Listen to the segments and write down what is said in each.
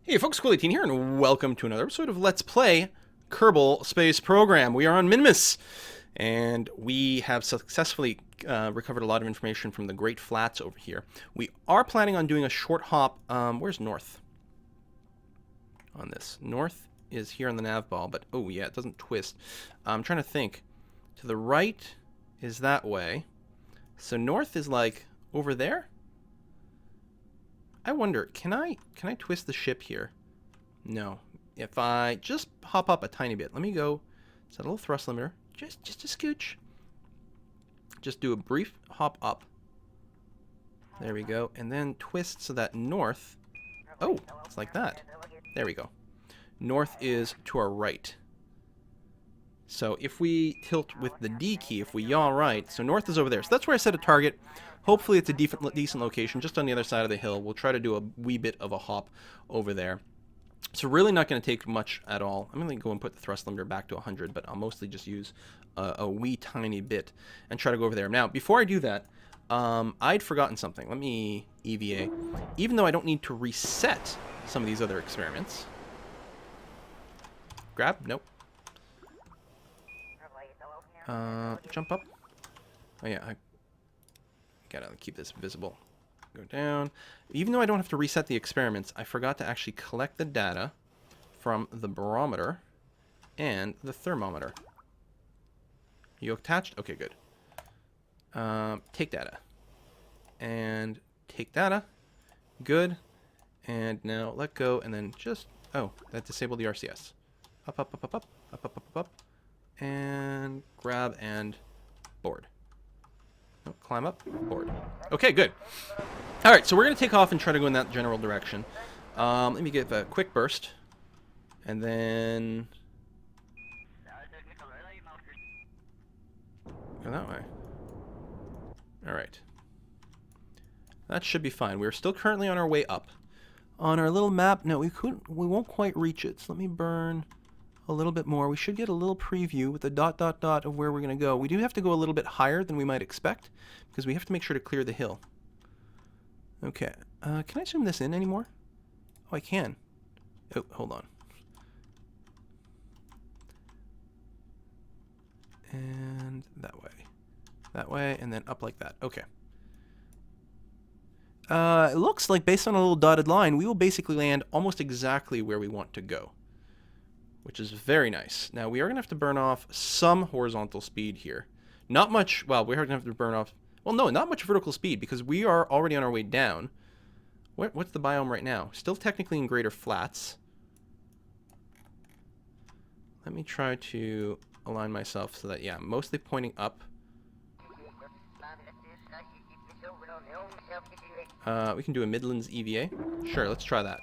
Hey folks, Cool18 here, and welcome to another episode of Let's Play Kerbal Space Program. We are on Minmus, and we have successfully recovered a lot of information from the Great Flats over here. We are planning on doing a short hop. Where's North on this? North is here on the nav ball, but oh yeah, it doesn't twist. I'm trying to think. To the right is that way. So North is like over there? I wonder, can I twist the ship here? No. If I just hop up a tiny bit, let me go set a little thrust limiter, just a scooch. Just do a brief hop up. There we go, and then twist so that north. Oh, it's like that. There we go. North is to our right. So if we tilt with the D key, if we yaw right, so north is over there. So that's where I set a target. Hopefully it's a decent location, just on the other side of the hill. We'll try to do a wee bit of a hop over there. So really not going to take much at all. I'm going to go and put the thrust limiter back to 100, but I'll mostly just use a wee tiny bit and try to go over there. Now, before I do that, I'd forgotten something. Let me EVA. Even though I don't need to reset some of these other experiments. Grab? Nope. Jump up. Oh yeah, I gotta keep this visible. Go down. Even though I don't have to reset the experiments, I forgot to actually collect the data from the barometer and the thermometer. You attached? Okay, good. Take data. And take data. Good. And now let go and then just... Oh, that disabled the RCS. Up, up, up, up, up. Up, up, up, up, up. And grab and board. Oh, climb up, board. Okay, good. All right, so we're going to take off and try to go in that general direction. Let me give a quick burst. And then... go that way. All right. That should be fine. We're still currently on our way up. On our little map, no, we won't quite reach it. So let me burn a little bit more. We should get a little preview with the ... of where we're going to go. We do have to go a little bit higher than we might expect because we have to make sure to clear the hill. Okay. Can I zoom this in anymore? Oh, I can. Oh, hold on. And that way. That way, and then up like that. Okay. It looks like based on a little dotted line, we will basically land almost exactly where we want to go, which is very nice. Now, we are going to have to burn off some horizontal speed here. Not much, well, we're going to have to burn off, well, no, not much vertical speed, because we are already on our way down. What's the biome right now? Still technically in greater flats. Let me try to align myself so that, yeah, mostly pointing up. We can do a Midlands EVA. Sure, let's try that.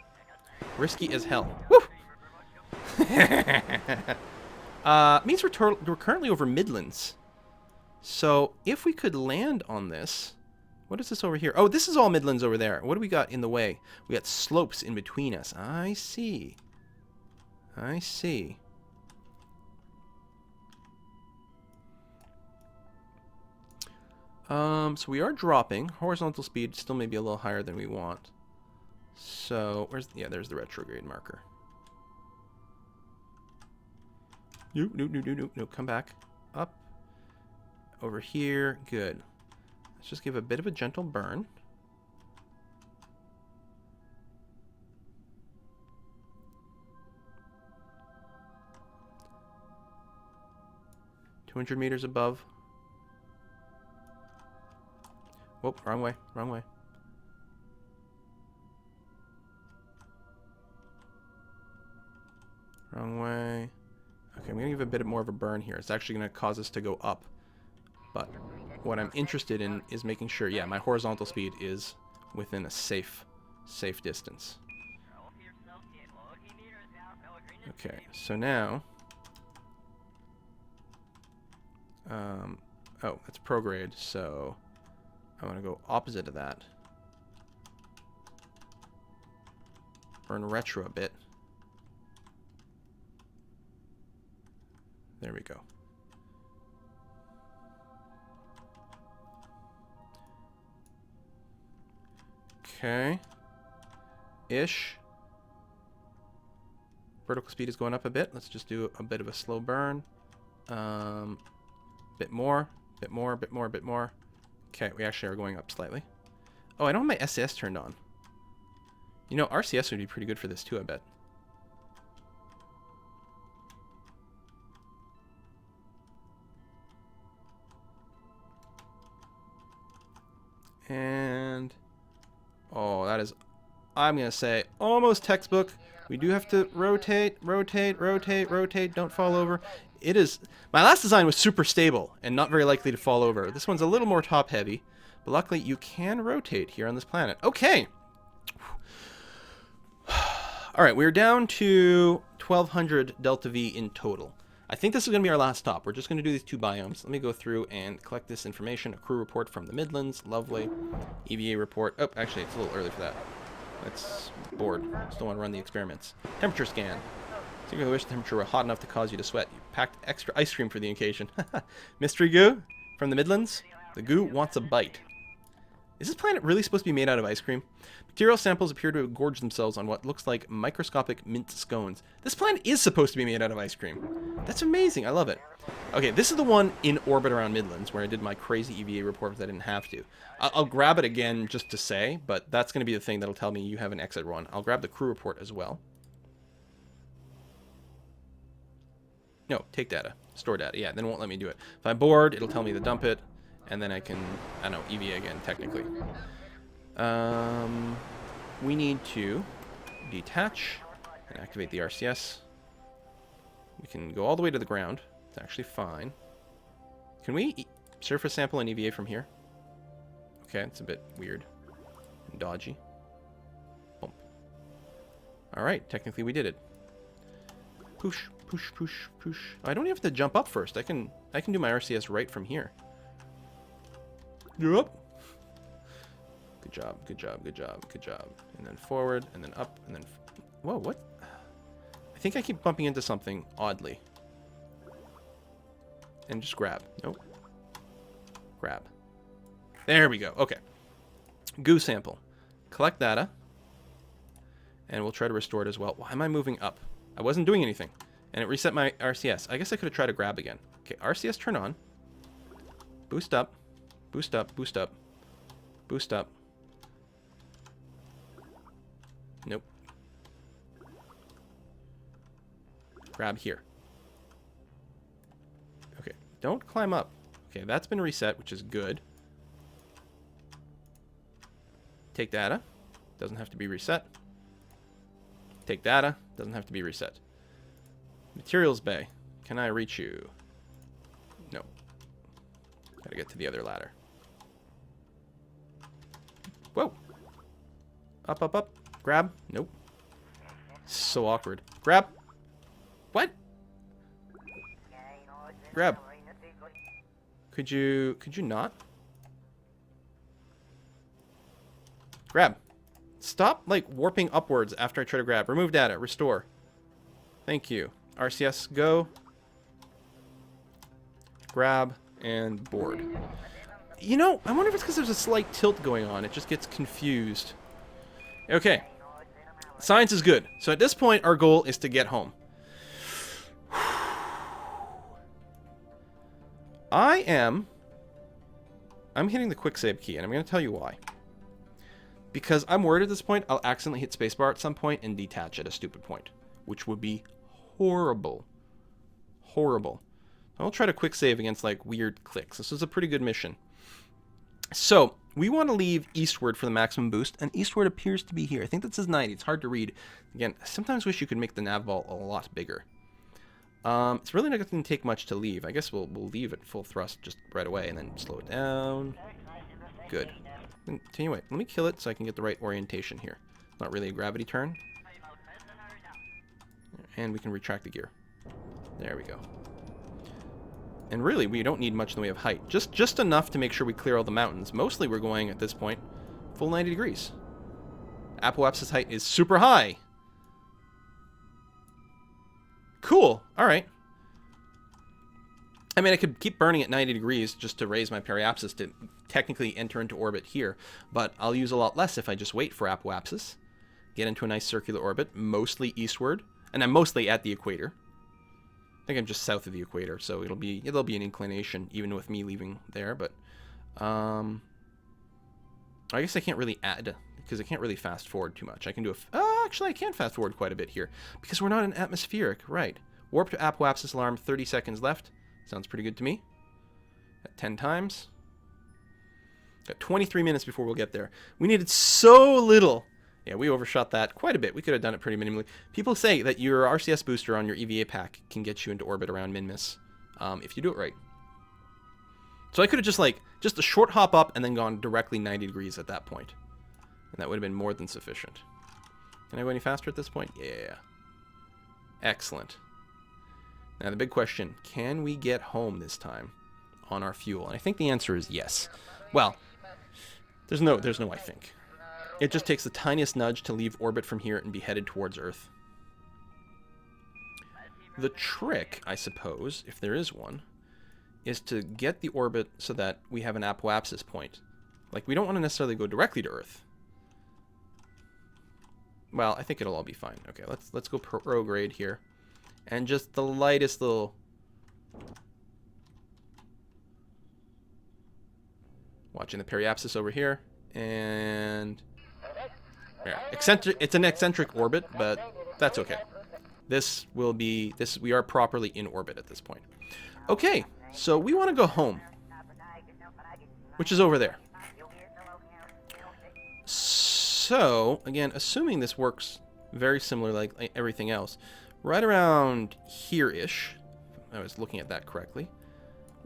Risky as hell. Woo! Means we're currently over Midlands. So if we could land on this, what is this over here? Oh, this is all Midlands over there. What do we got in the way? We got slopes in between us. I see. I see. So we are dropping. Horizontal speed still may be a little higher than we want. So there's the retrograde marker. Nope, come back. Up. Over here. Good. Let's just give a bit of a gentle burn. $200 meters above. Whoop, wrong way, wrong way. Wrong way. Okay, I'm going to give a bit more of a burn here. It's actually going to cause us to go up. But what I'm interested in is making sure, yeah, my horizontal speed is within a safe distance. Okay, so now... oh, that's prograde, so I want to go opposite of that. Burn retro a bit. There we go. Okay. Ish. Vertical speed is going up a bit. Let's just do a bit of a slow burn. Bit more, bit more, bit more, bit more. Okay, we actually are going up slightly. Oh, I don't have my SAS turned on. You know, RCS would be pretty good for this too, I bet. And, oh, that is, I'm going to say, almost textbook. We do have to rotate, rotate, rotate, rotate. Don't fall over. It is, my last design was super stable and not very likely to fall over. This one's a little more top heavy, but luckily you can rotate here on this planet. Okay. All right, we're down to 1200 delta V in total. I think this is going to be our last stop. We're just going to do these 2 biomes. Let me go through and collect this information. A crew report from the Midlands. Lovely. EVA report. Oh, actually, it's a little early for that. It's bored. Still want to run the experiments. Temperature scan. Secretly wish the temperature were hot enough to cause you to sweat. You packed extra ice cream for the occasion. Mystery goo from the Midlands. The goo wants a bite. Is this planet really supposed to be made out of ice cream? Material samples appear to have gorged themselves on what looks like microscopic mint scones. This planet is supposed to be made out of ice cream. That's amazing. I love it. Okay, this is the one in orbit around Midlands where I did my crazy EVA report that I didn't have to. I'll grab it again just to say, but that's going to be the thing that'll tell me you have an exit run. I'll grab the crew report as well. No, take data. Store data. Yeah, then it won't let me do it. If I'm bored, it'll tell me to dump it, and then I can, I don't know, EVA again, technically. We need to detach and activate the RCS. We can go all the way to the ground. It's actually fine. Can we surface sample and EVA from here? Okay, it's a bit weird and dodgy. Boom. All right, technically we did it. Push, push, push, push. I don't have to jump up first. I can do my RCS right from here. You're up. Good job, good job, good job, good job. And then forward, and then up, and then... Whoa, what? I think I keep bumping into something oddly. And just grab. Nope. Grab. There we go. Okay. Goo sample. Collect data. And we'll try to restore it as well. Why am I moving up? I wasn't doing anything. And it reset my RCS. I guess I could have tried to grab again. Okay, RCS turn on. Boost up. Boost up, boost up. Boost up. Nope. Grab here. Okay, don't climb up. Okay, that's been reset, which is good. Take data. Doesn't have to be reset. Take data. Doesn't have to be reset. Materials bay. Can I reach you? No. Gotta get to the other ladder. Whoa. Up, up, up. Grab. Nope. So awkward. Grab. What? Grab. Could you not? Grab. Stop, like, warping upwards after I try to grab. Remove data. Restore. Thank you. RCS, go. Grab and board. You know, I wonder if it's because there's a slight tilt going on. It just gets confused. Okay. Science is good. So at this point, our goal is to get home. I'm hitting the quick save key, and I'm going to tell you why. Because I'm worried at this point I'll accidentally hit spacebar at some point and detach at a stupid point, which would be horrible. Horrible. I'll try to quick save against, like, weird clicks. This is a pretty good mission. So, we want to leave eastward for the maximum boost, and eastward appears to be here. I think that says 90. It's hard to read. Again, I sometimes wish you could make the nav vault a lot bigger. It's really not going to take much to leave. I guess we'll leave at full thrust just right away and then slow it down. Good. Continue. Wait, let me kill it so I can get the right orientation here. Not really a gravity turn. And we can retract the gear. There we go. And really, we don't need much in the way of height. Just enough to make sure we clear all the mountains. Mostly we're going, at this point, full 90 degrees. Apoapsis height is super high. Cool. All right. I mean, I could keep burning at 90 degrees just to raise my periapsis to technically enter into orbit here, but I'll use a lot less if I just wait for apoapsis, get into a nice circular orbit, mostly eastward, And I'm mostly at the equator. I think I'm just south of the equator, so it'll be an inclination even with me leaving there, but I guess I can't really add because I can't really fast forward too much. I can do actually I can fast forward quite a bit here because we're not in atmospheric, right? Warp to apoapsis alarm, 30 seconds left. Sounds pretty good to me. At 10 times. Got 23 minutes before we'll get there. We needed so little. Yeah, we overshot that quite a bit. We could have done it pretty minimally. People say that your RCS booster on your EVA pack can get you into orbit around Minmus if you do it right. So I could have just a short hop up and then gone directly 90 degrees at that point. And that would have been more than sufficient. Can I go any faster at this point? Yeah. Excellent. Now the big question, can we get home this time on our fuel? And I think the answer is yes. Well, there's no I think. It just takes the tiniest nudge to leave orbit from here and be headed towards Earth. The trick, I suppose, if there is one, is to get the orbit so that we have an apoapsis point. Like, we don't want to necessarily go directly to Earth. Well, I think it'll all be fine. Okay, let's go prograde here. And just the lightest little... Watching the periapsis over here. And... yeah, it's an eccentric orbit, but that's okay. We are properly in orbit at this point. Okay, so we want to go home. Which is over there. So, again, assuming this works very similar like everything else, right around here-ish, I was looking at that correctly,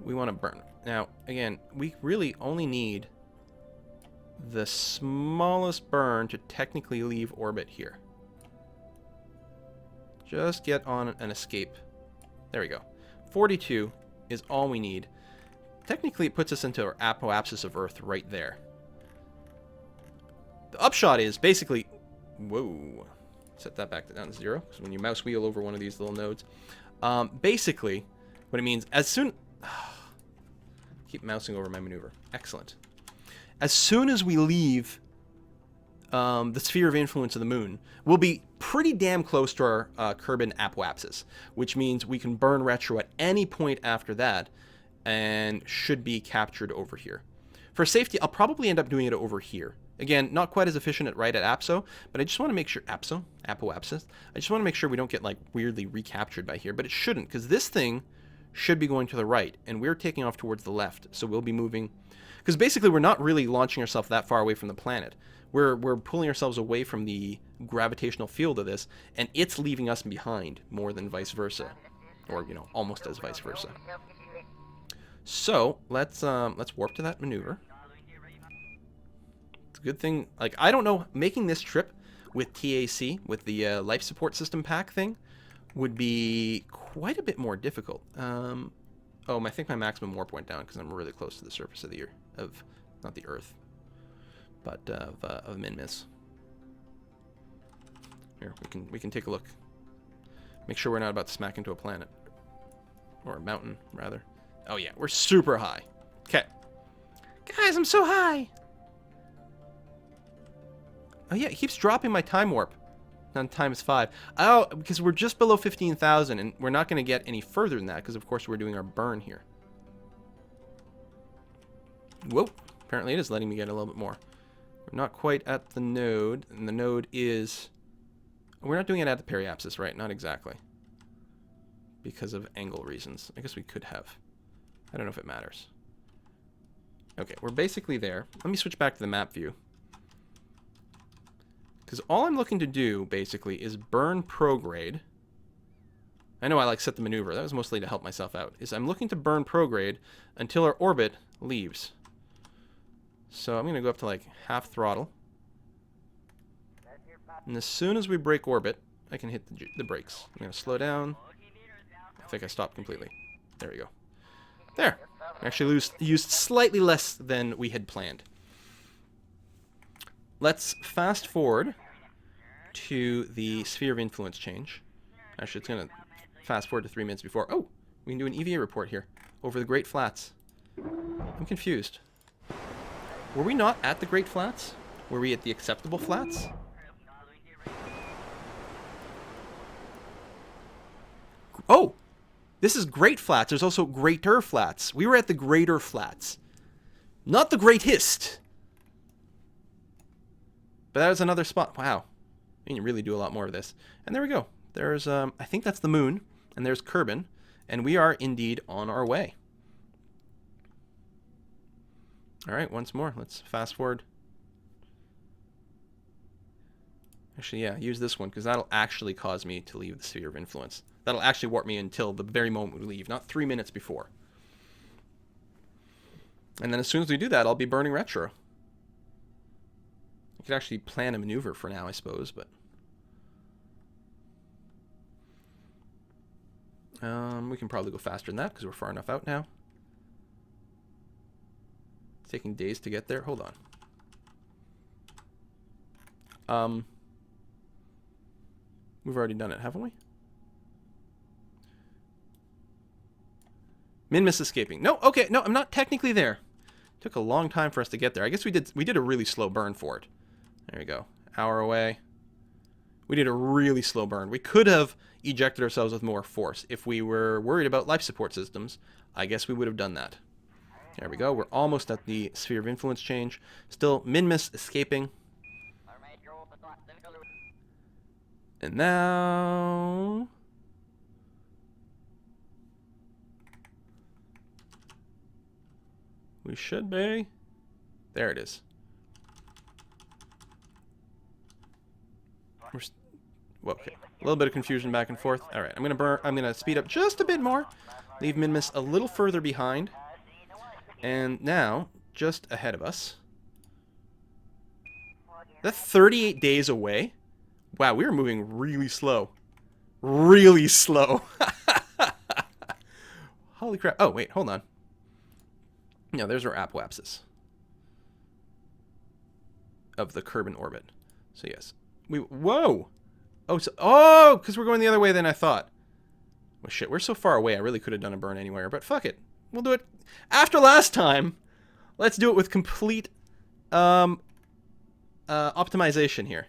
we want to burn. Now, again, we really only need the smallest burn to technically leave orbit here. Just get on an escape. There we go. 42 is all we need. Technically, it puts us into our apoapsis of Earth right there. The upshot is basically... Whoa. Set that back down to 0, because when you mouse wheel over one of these little nodes. Basically, what it means, as soon... keep mousing over my maneuver. Excellent. As soon as we leave the sphere of influence of the moon, we'll be pretty damn close to our Kerbin apoapsis, which means we can burn retro at any point after that and should be captured over here. For safety, I'll probably end up doing it over here. Again, not quite as efficient at right at APSO, but I just want to make sure... apoapsis? I just want to make sure we don't get, like, weirdly recaptured by here, but it shouldn't, because this thing should be going to the right, and we're taking off towards the left, so we'll be moving... Because basically, we're not really launching ourselves that far away from the planet. We're pulling ourselves away from the gravitational field of this, and it's leaving us behind more than vice versa. Or, you know, almost as vice versa. So, let's warp to that maneuver. It's a good thing, like, I don't know, making this trip with TAC, with the life support system pack thing, would be quite a bit more difficult. Oh, I think my maximum warp went down because I'm really close to the surface of the not the Earth, but of Minmus. Here, we can take a look. Make sure we're not about to smack into a planet. Or a mountain, rather. Oh yeah, we're super high. Okay. Guys, I'm so high! Oh yeah, it keeps dropping my time warp. On ×5. Oh, because we're just below 15,000, and we're not going to get any further than that, because of course we're doing our burn here. Whoa. Apparently it is letting me get a little bit more. We're not quite at the node, and the node is... We're not doing it at the periapsis, right? Not exactly. Because of angle reasons. I guess we could have. I don't know if it matters. Okay, we're basically there. Let me switch back to the map view. Because all I'm looking to do, basically, is burn prograde. I know I, like, set the maneuver. That was mostly to help myself out. Is I'm looking to burn prograde until our orbit leaves. So I'm going to go up to, like, half throttle. And as soon as we break orbit, I can hit the brakes. I'm going to slow down. I think I stopped completely. There we go. There. I actually used slightly less than we had planned. Let's fast forward to the sphere of influence change. Actually, it's going to fast forward to 3 minutes before. Oh, we can do an EVA report here over the Great Flats. I'm confused. Were we not at the Great Flats? Were we at the acceptable flats? Oh! This is Great Flats. There's also Greater Flats. We were at the Greater Flats. Not the Greatest. But that is another spot. Wow. You can really do a lot more of this. And there we go. There's, I think that's the moon. And there's Kerbin. And we are indeed on our way. Alright, once more. Let's fast forward. Actually, yeah, use this one, because that'll actually cause me to leave the sphere of influence. That'll actually warp me until the very moment we leave, not 3 minutes before. And then as soon as we do that, I'll be burning retro. I could actually plan a maneuver for now, I suppose, but... we can probably go faster than that, because we're far enough out now. It's taking days to get there. Hold on. We've already done it, haven't we? Minmus escaping. No, okay, no, I'm not technically there. Took a long time for us to get there. I guess we did a really slow burn for it. There we go. Hour away. We did a really slow burn. We could have ejected ourselves with more force. If we were worried about life support systems, I guess we would have done that. There we go. We're almost at the sphere of influence change. Still Minmus escaping. And now... we should be... there it is. Well, okay. A little bit of confusion back and forth. Alright, I'm gonna speed up just a bit more. Leave Minmus a little further behind. And now, just ahead of us. That's 38 days away? Wow, we were moving really slow. Really slow. Holy crap. Oh, wait, hold on. No, there's our apoapsis of the Kerbin orbit. So, yes. Whoa! Oh, because we're going the other way than I thought. Well, shit, we're so far away, I really could have done a burn anywhere, but fuck it. We'll do it. After last time, let's do it with complete optimization here.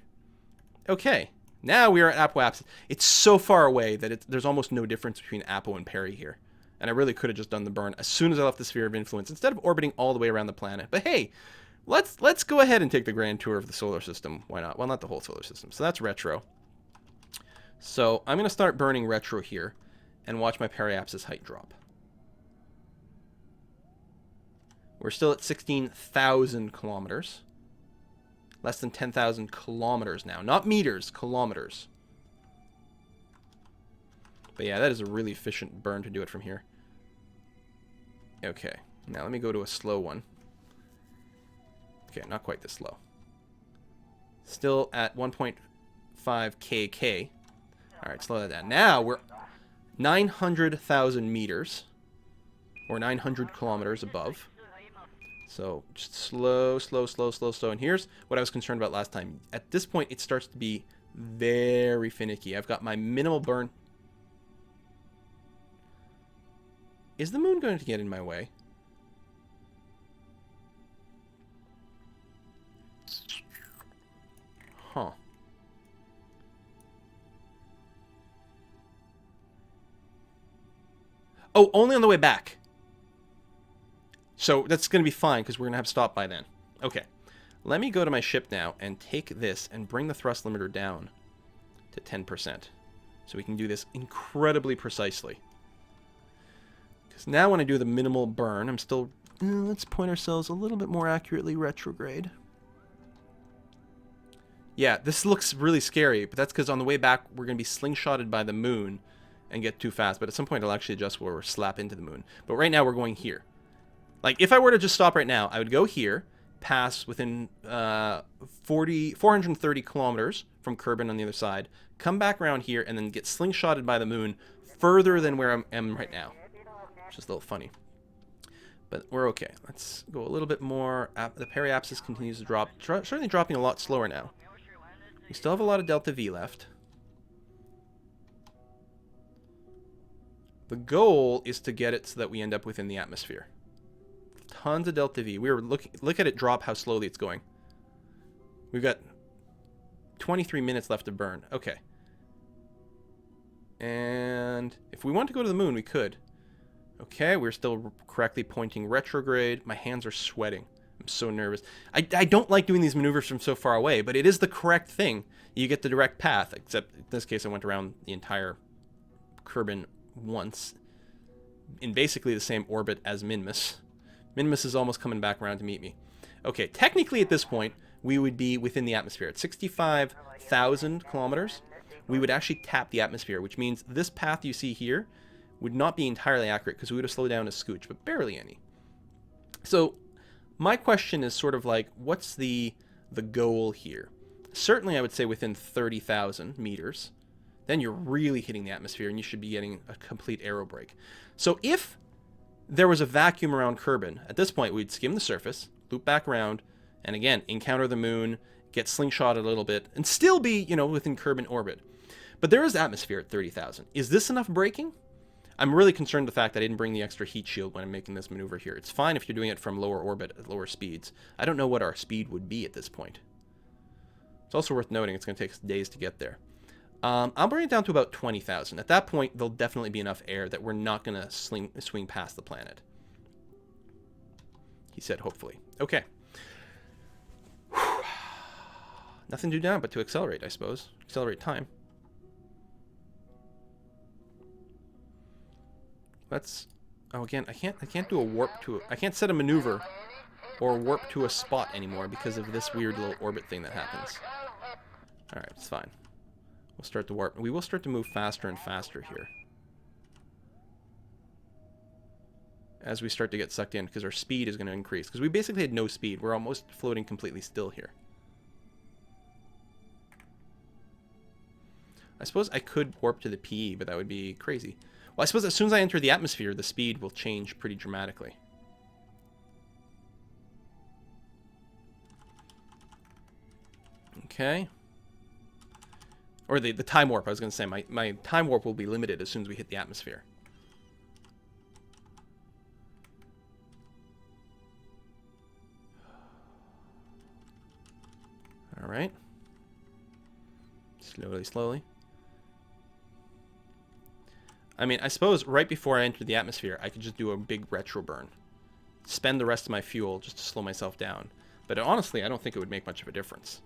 Okay, now we are at apoapsis. It's so far away that there's almost no difference between Apo and Peri here. And I really could have just done the burn as soon as I left the sphere of influence, instead of orbiting all the way around the planet. But hey, let's go ahead and take the grand tour of the solar system. Why not? Well, not the whole solar system. So that's retro. So I'm going to start burning retro here and watch my periapsis height drop. We're still at 16,000 kilometers. Less than 10,000 kilometers now. Not meters, kilometers. But yeah, that is a really efficient burn to do it from here. Okay, now let me go to a slow one. Okay, not quite this slow. Still at 1.5 kk. Alright, slow that down. Now we're 900,000 meters. Or 900 kilometers above. So, just slow, slow, slow, slow, slow. And here's what I was concerned about last time. At this point, it starts to be very finicky. I've got my minimal burn. Is the moon going to get in my way? Huh. Oh, only on the way back. So that's going to be fine, because we're going to have stopped by then. Okay. Let me go to my ship now and take this and bring the thrust limiter down to 10%. So we can do this incredibly precisely. Because now when I do the minimal burn, I'm still... let's point ourselves a little bit more accurately retrograde. Yeah, this looks really scary, but that's because on the way back, we're going to be slingshotted by the moon and get too fast. But at some point, it'll actually adjust where we're slap into the moon. But right now, we're going here. Like, if I were to just stop right now, I would go here, pass within 430 kilometers from Kerbin on the other side, come back around here, and then get slingshotted by the moon further than where I am right now. Which is a little funny. But we're okay. Let's go a little bit more. The periapsis continues to drop. Certainly dropping a lot slower now. We still have a lot of delta V left. The goal is to get it so that we end up within the atmosphere. Tons of delta V. We were look at it drop how slowly it's going. We've got 23 minutes left to burn. Okay. And if we want to go to the moon, we could. Okay, we're still correctly pointing retrograde. My hands are sweating. I'm so nervous. I don't like doing these maneuvers from so far away, but it is the correct thing. You get the direct path, except in this case I went around the entire Kerbin once in basically the same orbit as Minmus. Minmus is almost coming back around to meet me. Okay, technically at this point, we would be within the atmosphere. At 65,000 kilometers, we would actually tap the atmosphere, which means this path you see here would not be entirely accurate because we would have slowed down a scooch, but barely any. So my question is sort of like, what's the goal here? Certainly I would say within 30,000 meters. Then you're really hitting the atmosphere and you should be getting a complete aero brake. So if there was a vacuum around Kerbin, at this point we'd skim the surface, loop back around, and again, encounter the moon, get slingshot a little bit, and still be, you know, within Kerbin orbit. But there is atmosphere at 30,000. Is this enough braking? I'm really concerned with the fact that I didn't bring the extra heat shield when I'm making this maneuver here. It's fine if you're doing it from lower orbit at lower speeds. I don't know what our speed would be at this point. It's also worth noting it's going to take us days to get there. I'll bring it down to about 20,000. At that point, there'll definitely be enough air that we're not going to swing past the planet. He said, hopefully. Okay. Nothing to do now but to accelerate, I suppose. Accelerate time. Let's... Oh, again, I can't do a warp to... I can't set a maneuver or warp to a spot anymore because of this weird little orbit thing that happens. Alright, it's fine. We'll start to warp. We will start to move faster and faster here as we start to get sucked in because our speed is going to increase. Because we basically had no speed. We're almost floating completely still here. I suppose I could warp to the PE, but that would be crazy. Well, I suppose as soon as I enter the atmosphere, the speed will change pretty dramatically. Okay. Or the time warp, I was going to say. My time warp will be limited as soon as we hit the atmosphere. Alright. Slowly, slowly. I mean, I suppose right before I enter the atmosphere, I could just do a big retro burn. Spend the rest of my fuel just to slow myself down. But honestly, I don't think it would make much of a difference.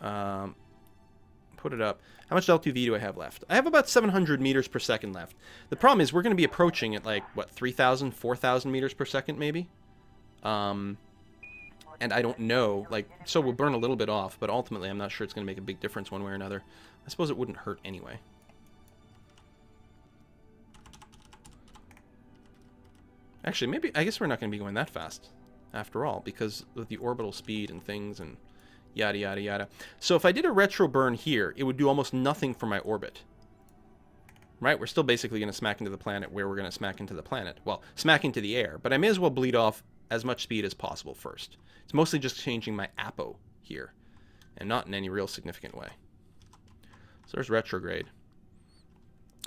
Put it up. How much LTV do I have left? I have about 700 meters per second left. The problem is we're going to be approaching at like, what, 3,000, 4,000 meters per second maybe? And I don't know. Like, so we'll burn a little bit off, but ultimately I'm not sure it's going to make a big difference one way or another. I suppose it wouldn't hurt anyway. Actually, maybe, I guess we're not going to be going that fast after all, because of the orbital speed and things and yada, yada, yada. So if I did a retro burn here, it would do almost nothing for my orbit. Right? We're still basically going to smack into the planet where we're going to smack into the planet. Well, smack into the air, but I may as well bleed off as much speed as possible first. It's mostly just changing my apo here, and not in any real significant way. So there's retrograde.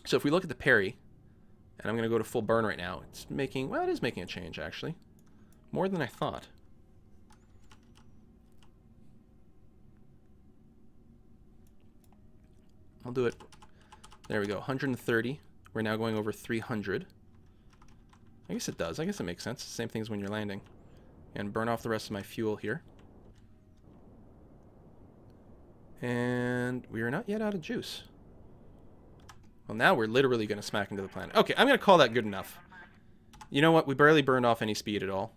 So if we look at the parry, and I'm going to go to full burn right now, it's making, well, it is making a change, actually. More than I thought. I'll do it. There we go, 130. We're now going over 300. I guess it does. I guess it makes sense. Same thing as when you're landing. And burn off the rest of my fuel here. And we are not yet out of juice. Well, now we're literally going to smack into the planet. Okay, I'm going to call that good enough. You know what? We barely burned off any speed at all.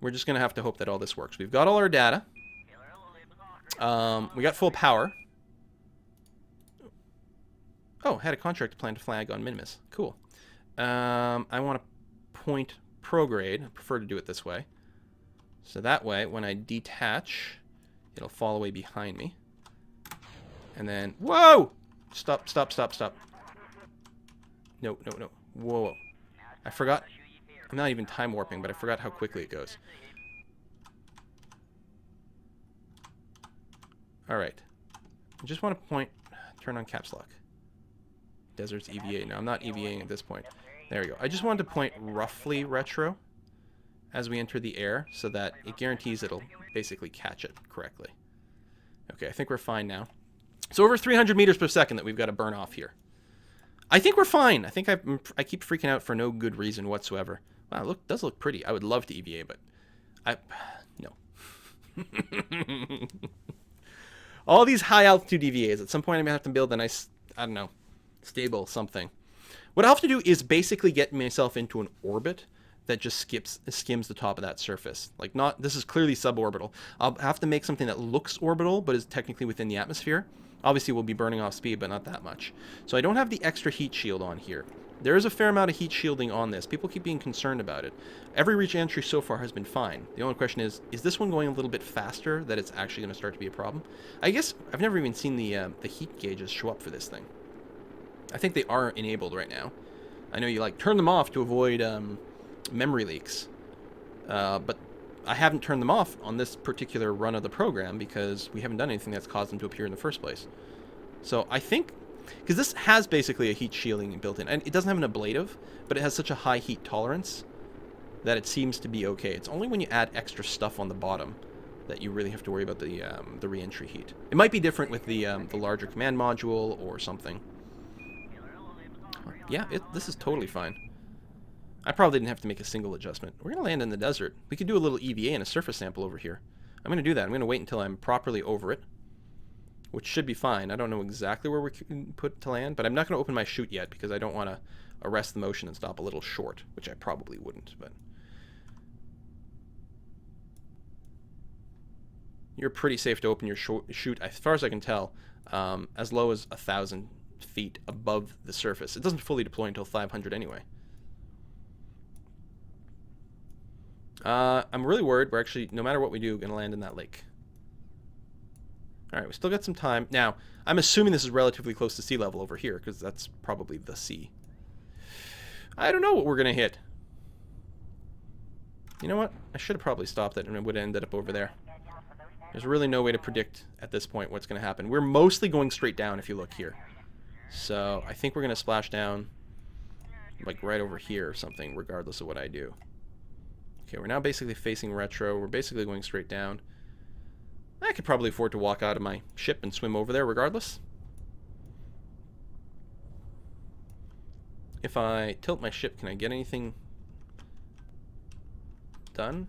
We're just going to have to hope that all this works. We've got all our data. We got full power. Oh, had a contract to plant a flag on Minmus. Cool. I want to point prograde. I prefer to do it this way. So that way, when I detach, it'll fall away behind me. And then, whoa! Stop, stop, stop, stop. No, no, no. Whoa, whoa. I forgot. I'm not even time warping, but I forgot how quickly it goes. Alright. I just want to point, turn on caps lock. Desert's EVA. No, I'm not EVAing at this point. There we go. I just wanted to point roughly retro as we enter the air so that it guarantees it'll basically catch it correctly. Okay, I think we're fine now. So over 300 meters per second that we've got to burn off here. I think we're fine. I think I keep freaking out for no good reason whatsoever. Wow, does look pretty. I would love to EVA, but no. All these high altitude EVAs. At some point, I'm gonna have to build a nice, I don't know, stable something. What I'll have to do is basically get myself into an orbit that just skims the top of that surface. Like, not, this is clearly suborbital. I'll have to make something that looks orbital, but is technically within the atmosphere. Obviously, we'll be burning off speed, but not that much. So I don't have the extra heat shield on here. There is a fair amount of heat shielding on this. People keep being concerned about it. Every re-entry so far has been fine. The only question is this one going a little bit faster that it's actually going to start to be a problem? I guess I've never even seen the heat gauges show up for this thing. I think they are enabled right now. I know you like turn them off to avoid memory leaks, but I haven't turned them off on this particular run of the program because we haven't done anything that's caused them to appear in the first place. So I think, because this has basically a heat shielding built in, and it doesn't have an ablative, but it has such a high heat tolerance that it seems to be okay. It's only when you add extra stuff on the bottom that you really have to worry about the re-entry heat. It might be different with the larger command module or something. Yeah, this is totally fine. I probably didn't have to make a single adjustment. We're going to land in the desert. We could do a little EVA and a surface sample over here. I'm going to do that. I'm going to wait until I'm properly over it, which should be fine. I don't know exactly where we can put to land, but I'm not going to open my chute yet because I don't want to arrest the motion and stop a little short, which I probably wouldn't. But you're pretty safe to open your chute, as far as I can tell, as low as 1,000 feet above the surface. It doesn't fully deploy until 500 anyway. I'm really worried we're actually, no matter what we do, going to land in that lake. Alright, we still got some time. Now, I'm assuming this is relatively close to sea level over here, because that's probably the sea. I don't know what we're going to hit. You know what? I should have probably stopped it and it would have ended up over there. There's really no way to predict at this point what's going to happen. We're mostly going straight down if you look here. So, I think we're going to splash down, like, right over here or something, regardless of what I do. Okay, we're now basically facing retro. We're basically going straight down. I could probably afford to walk out of my ship and swim over there regardless. If I tilt my ship, can I get anything done?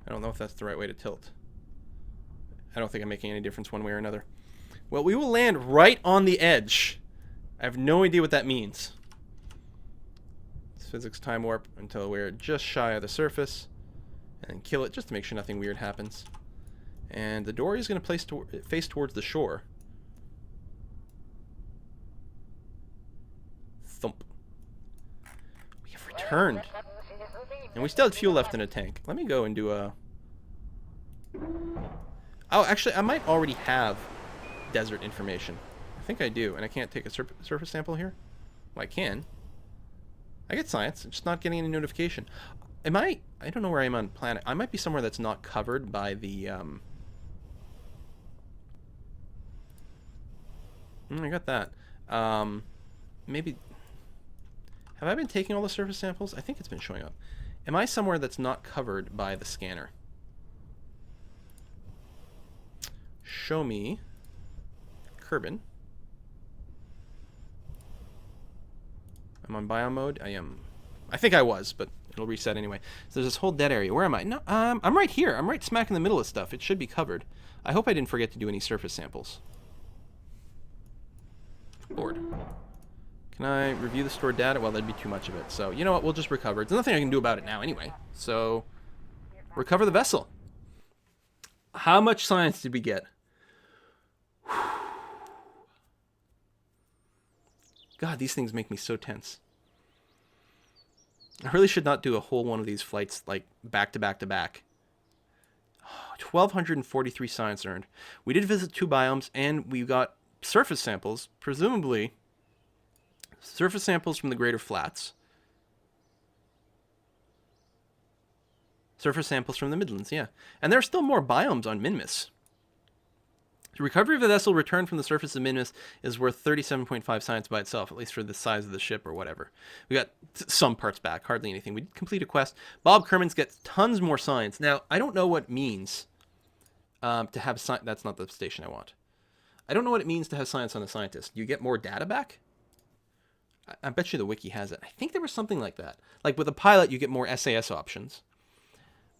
I don't know if that's the right way to tilt. I don't think I'm making any difference one way or another. Well, we will land right on the edge. I have no idea what that means. It's physics time warp until we're just shy of the surface. And then kill it just to make sure nothing weird happens. And the dory is going to face towards the shore. Thump. We have returned. And we still have fuel left in a tank. Let me go and do a... Oh, actually, I might already have desert information. I think I do, and I can't take a surface sample here? Well, I can. I get science, I'm just not getting any notification. Am I don't know where I am on planet. I might be somewhere that's not covered by the, I got that. Maybe... Have I been taking all the surface samples? I think it's been showing up. Am I somewhere that's not covered by the scanner? Show me Kerbin. I'm on biome mode. I am. I think I was, but it'll reset anyway. So there's this whole dead area. Where am I? No, I'm right here. I'm right smack in the middle of stuff. It should be covered. I hope I didn't forget to do any surface samples. Board. Can I review the stored data? Well, that'd be too much of it. So, you know what? We'll just recover. There's nothing I can do about it now anyway. So, recover the vessel. How much science did we get? God, these things make me so tense. I really should not do a whole one of these flights, like, back to back to back. 1,243 science earned. We did visit 2 biomes, and we got surface samples, presumably surface samples from the Greater Flats. Surface samples from the Midlands, yeah. And there are still more biomes on Minmus. The recovery of the vessel returned from the surface of Minmus is worth 37.5 science by itself, at least for the size of the ship or whatever. We got some parts back, hardly anything. We did complete a quest. Bob Kermans gets tons more science. Now, I don't know what it means to have science. That's not the station I want. I don't know what it means to have science on a scientist. You get more data back? I bet you the wiki has it. I think there was something like that. Like with a pilot, you get more SAS options.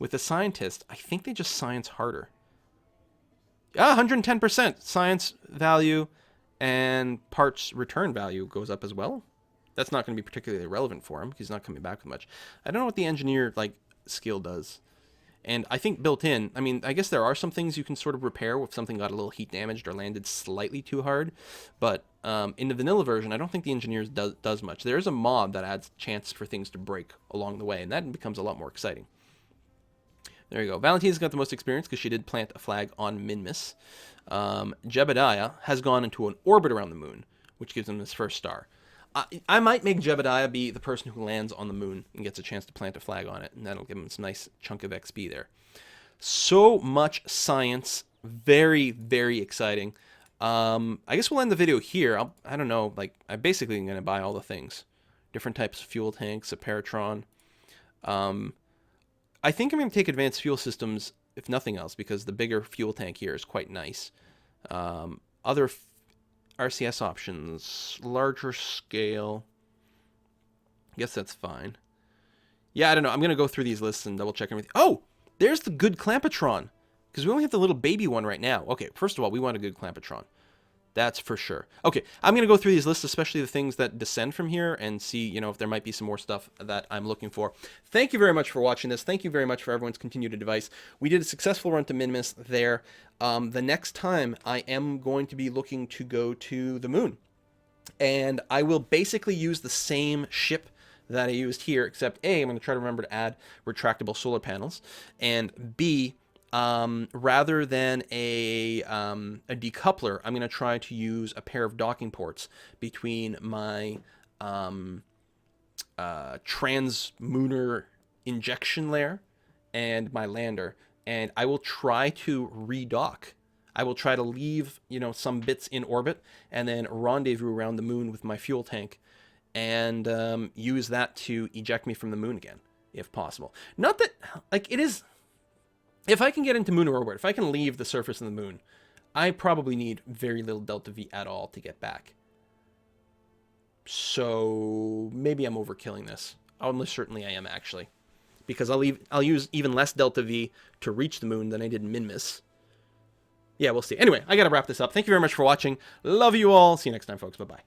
With a scientist, I think they just science harder. 110% science value and parts return value goes up as well. That's not going to be particularly relevant for him because he's not coming back with much. I don't know what the engineer skill does. And I think built in, I mean, I guess there are some things you can sort of repair if something got a little heat damaged or landed slightly too hard. But in the vanilla version, I don't think the engineers does much. There is a mod that adds chance for things to break along the way, and that becomes a lot more exciting. There you go. Valentina's got the most experience because she did plant a flag on Minmus. Jebediah has gone into an orbit around the moon, which gives him his first star. I might make Jebediah be the person who lands on the moon and gets a chance to plant a flag on it, and that'll give him some nice chunk of XP there. So much science. Very, very exciting. I guess we'll end the video here. I don't know. I basically am going to buy all the things. Different types of fuel tanks, a Paratron. I think I'm going to take advanced fuel systems, if nothing else, because the bigger fuel tank here is quite nice. Other RCS options, larger scale. I guess that's fine. Yeah, I don't know. I'm going to go through these lists and double check everything. Oh, there's the good Clampatron. Because we only have the little baby one right now. Okay, first of all, we want a good Clampatron. That's for sure. Okay, I'm going to go through these lists, especially the things that descend from here, and see, if there might be some more stuff that I'm looking for. Thank you very much for watching this. Thank you very much for everyone's continued advice. We did a successful run to Minmus there. The next time, I am going to be looking to go to the moon. And I will basically use the same ship that I used here, except A, I'm going to try to remember to add retractable solar panels, and B, rather than a decoupler, I'm going to try to use a pair of docking ports between my trans-lunar injection layer and my lander, and I will try to redock. I will try to leave, some bits in orbit and then rendezvous around the moon with my fuel tank and use that to eject me from the moon again, if possible. Not that, it is... If I can get into moon orbit, if I can leave the surface of the moon, I probably need very little delta V at all to get back. So maybe I'm overkilling this. Almost certainly I am, actually. Because I'll use even less delta V to reach the moon than I did in Minmus. Yeah, we'll see. Anyway, I gotta wrap this up. Thank you very much for watching. Love you all. See you next time, folks. Bye-bye.